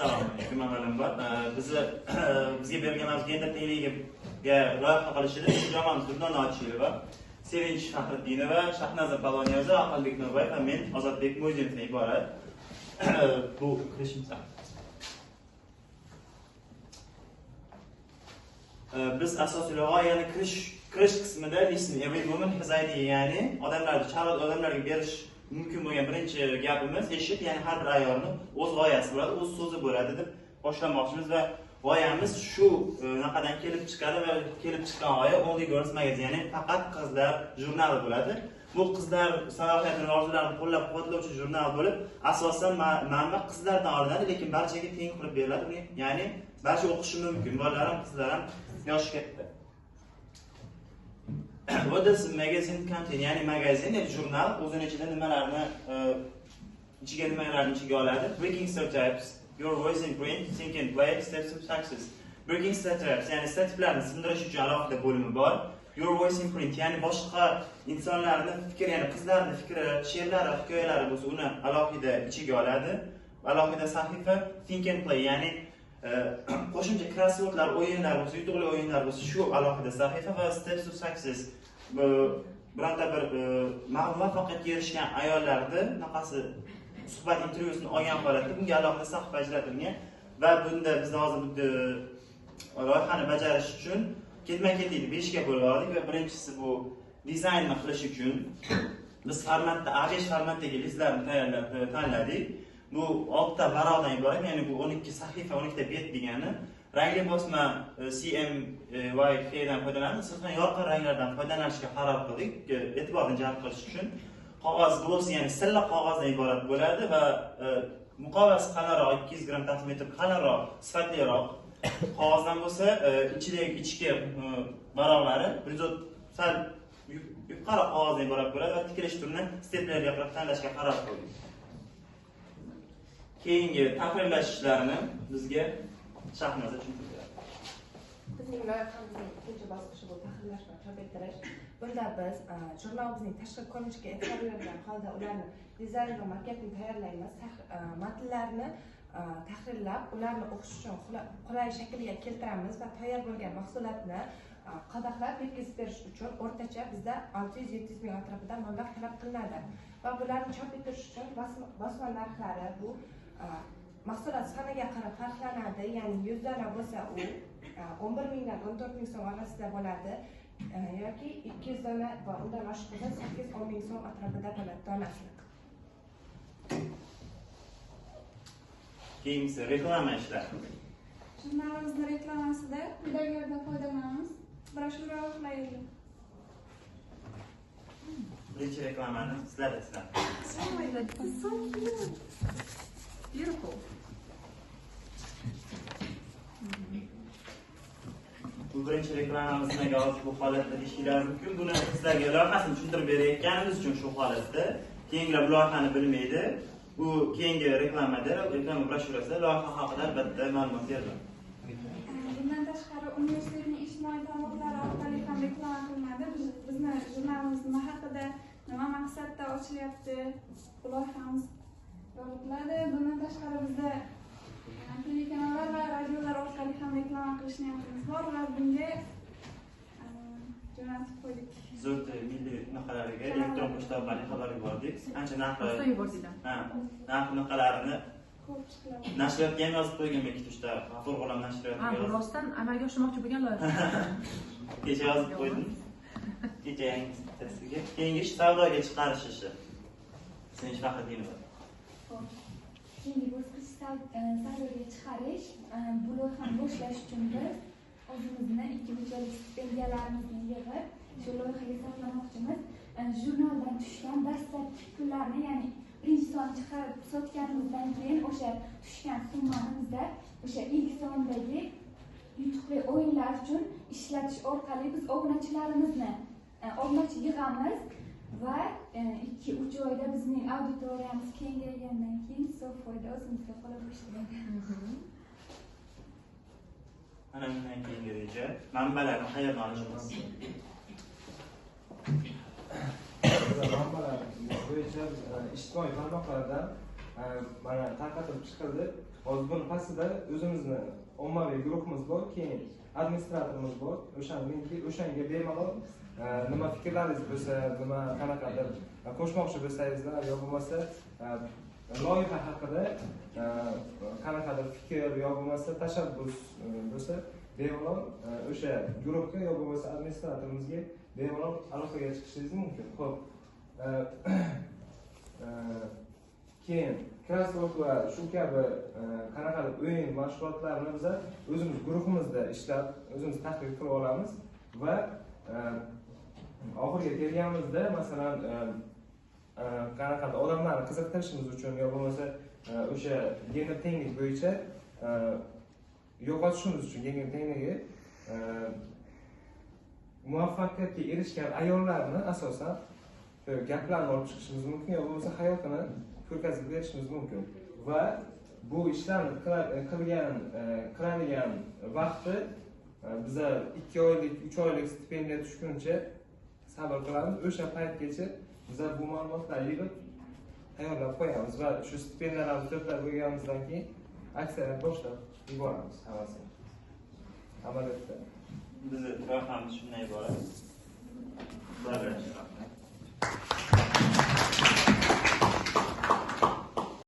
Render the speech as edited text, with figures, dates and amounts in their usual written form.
Assalomu alaykum, avvalambor. Bizga berilgan gender tengligiga loyiha qilishida jamoamiz Nurdon Ochilova, Sevinch Faxriddinova, Shahnoza Poloniyoza, Aqlbek Nurbayev va men Ozodbek Mo'zinovdan iborat. Bu kirishimiz. Biz asosiy g'oyani kirish qismida listen every woman has idea, ya'ni odamlarga berish mumkin bo'lgan birinchi gapimiz eshit, ya'ni har bir ayolning o'z g'oyasi bo'ladi, o'z so'zi bo'ladi deb boshlamoqchimiz va g'oyamiz shu naqadan kelib chiqqani va kelib chiqqan g'oya Only Girls Magazine, ya'ni faqat qizlar jurnali bo'ladi. Bu qizlar salohiyatini, orzularini qo'llab-quvvatlovchi jurnal bo'lib, asosan manba qizlardan olinadi, lekin barchaga teng qilib beriladi. Ya'ni barcha o'qishi mumkin, bolalar ham, qizlar ham, yoshi katta. What does magazine contain? Ya'ni magazin, jurnal o'zining ichida nimalarni ichiga oladi? Breaking stereotypes, your voice in print, think and play, steps of success. Breaking stereotypes, ya'ni stereotiplarni sindirish uchun alohida bo'limi bor. Your voice in print, ya'ni boshqa insonlarning fikri, ya'ni qizlarning fikri, she'rlari, hikoyalari bo'lsa, uni alohida ichiga oladi. Alohida sahifa. Think and play, ya'ni qo'shimcha crosswordlar, o'yinlar bo'lsa, yutuqli o'yinlar bo'lsa, shu alohida sahifa va steps of success. Bironta bir muvaffaqiyatga erishgan ayollarni naqasi suhbat intervyusini olgan holatda bunga alohida sahifa ajratilgan va bunda biz hozir bu loyihani bajarish uchun ketma-ketlikni 5 ga bo'lib oldik va birinchisi bu dizaynni qilish uchun biz formatda A5 formatdagi listlarni tanladik. Bu 6 ta varaqdan iborat, ya'ni bu 12 sahifa, 12 ta bet degani. Rangli bosma CMYK dan foydalanib, sirtdan yorqin ranglardan foydalanishga qaror qildik, e'tiborni jalb qilish uchun. Qog'oz glossy, ya'ni silliq qog'ozdan iborat bo'ladi va muqovasi qalinroq, 200 gram taximetr qalinroq, sifatliroq qog'ozdan bo'lsa, ichki varaqlari sal yuqori qog'ozdan iborat bo'ladi va tikilish turini steplerga qilib tanlashga qaror qildik. Keyingi tahrirlash ishlarini bizga Shahnoza tushuntiradi. Bizning loyihamizning ikkinchi bosqichi bu tahrirlash va chop ettirish. Bunda biz jurnalimizning tashqi ko'rinishiga e'tibor bergan holda ularni dizayn va maketni tayyorlaymiz. Matnlarni tahrirlab, ularni o'qish uchun qulay shaklga keltiramiz va tayyor bo'lgan mahsulotni qadaqlab yetkazib berish uchun o'rtacha bizda 600-700 ming atrofida mablag' talab qilinadi. Va bularni chop ettirish uchun bosma narxlari bu mahsulot soniga qarab farqlanadi. Ya'ni 100 dona bo'lsa u 11 mingdan 14 ming so'm orasida bo'ladi. Yoki 200 dona va undan oshiq bo'lsa 8-10 ming so'm atrofida bo'ladi donasi. Keyingisi reklama ishlari. Jurnalimizning reklamasida quyidagilardan foydalanamiz. Broshura qilaylik. Birinchi reklamani sizlar eslang. Beautiful. Bu birinchi reklamamizga hozir bu holatda deyishingiz mumkin. Buni sizlarga loyihasini tushuntirib berayotganimiz uchun shu holatda. Keyingilar bu loyihani bilmaydi. Bu keyingi reklamada, reklama broshurasida loyiha haqida albatta ma'lumot beriladi. Bundan tashqari universitetning ijtimoiy tarmoqlari orqali ham reklama qilinadi. Bizni jurnalimiz haqida nima maqsadda ochilyapti, bu loyihamiz yoritiladi. Bundan tashqari bizda telekanallar va radiolar orqali ham reklama qilish niyatimiz bor va bunga jo'natib qo'ydik. Zo'r milliy naqalariga elektron pochta orqali xabar yubordik. Ancha narxi naqalarini nashriyotga ham yozib qo'ygan Bekitishda, To'rg'olam nashriyotga. Rostdan amalga oshirmoqchi bo'lgan loyiha. Kecha yozib qo'ydim. Kecha yangisiga. Keyingi ish savdoga chiqarish ishi. Sevinch Faxriddinova. Keyingi bosqich savdoga chiqarish. Bu loyihani boshlash uchun biz o'zimizni 2 yillik stipendiyalarimizni yig'ib shu loyihaga sarflamoqchimiz. Jurnaldan tushgan dastlabki pullarni, ya'ni birinchi son chiqarib sotganimizdan keyin o'sha tushgan summani bizda o'sha ilk sondagi yutuqli o'yinlar uchun ishlatish orqali biz obunachilarimizni yig'amiz va 2-3 oyda bizning auditoriyamiz kengaygandan keyin sof foyda o'zimizga qolib ishlaydi. Mana bundan keyingi reja manbalarni qayerdan olishimiz? Manbalar bo'yicha ijtimoiy tarmoqlardan mana tarqatilib chiqildi. Hozir buni pastida o'zimizni ommaviy guruhimiz bor, keyin administratorimiz bor. O'shanga bemalol nima fikrlaringiz bo'lsa, nima qanaqadir qo'shmoqchi bo'lsangizlar yo bo'lmasa loyiha haqida qanaqadir fikr yo bo'lmasa tashabbus bo'lsa, bemalol o'sha guruhga yo bo'lmasa administratorimizga bemalol aloqaga chiqishingiz mumkin. Xo'p. Keyin crossword va shu kabi qanaqadir o'yin mashg'ulotlarni biz o'zimiz guruhimizda ishlab, o'zimiz tahlil qilib olamiz va oxiriga kelganimizda masalan qanaqadir odamlarni qiziqtirishimiz uchun yo bo'lmasa o'sha gender tenglik bo'yicha yo'qotishimiz uchun gender tengligi muvaffaqiyatga erishgan ayollarni asosan gaplarni olib chiqishimiz mumkin yo bo'lmasa hayotini ko'rgazib berishimiz mumkin va bu ishlarni qiladigan vaqti biza 2 oylik 3 oylik stipendiya tushguncha sabr qilamiz. O'sha paytgacha biz bu ma'lumotlarni yig'ib tayyorlab qo'yamiz va shu stipendiyalarni to'plab bo'lganimizdan keyin aksariyat boshlab yuboramiz hammasini amaliyotda. Bizni loyihamiz shundan iborat.